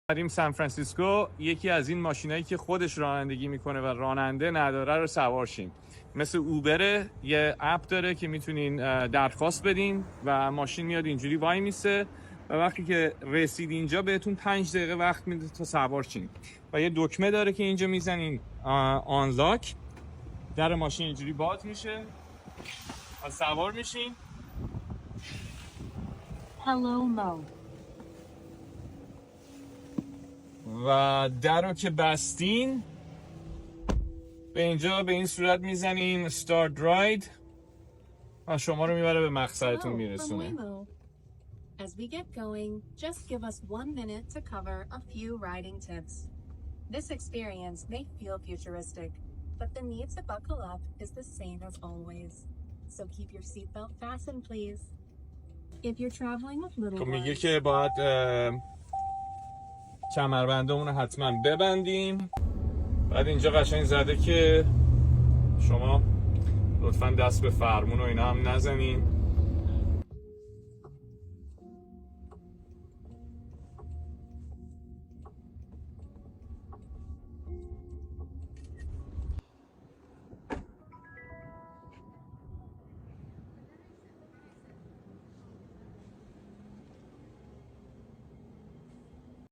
بریم سان فرانسیسکو یکی از این ماشینایی که خودش رانندگی میکنه و راننده نداره رو سوار شیم. مثل اوبره، یه اپ داره که میتونین درخواست بدین و ماشین میاد اینجوری وای میسه و وقتی که رسید اینجا بهتون 5 دقیقه وقت میده تا سوار شین و یه دکمه داره که اینجا میزنین آنلاک، در ماشین اینجوری باز میشه و سوار میشین. Hello Mo. و در رو که بستین به اینجا به این صورت میزنین start ride و شما رو میبره به مقصدتون میرسونه. As we get going, just give us 1 minute to cover a few riding tips. This experience may feel futuristic, but the need to buckle up is the same as always. So keep your seatbelt fastened, please. If you're traveling with little خب میگه ones, که باید کمربندمون رو حتما ببندیم. بعد اینجا قشنگ زده که شما لطفا دست به فرمون و اینا هم نزنین.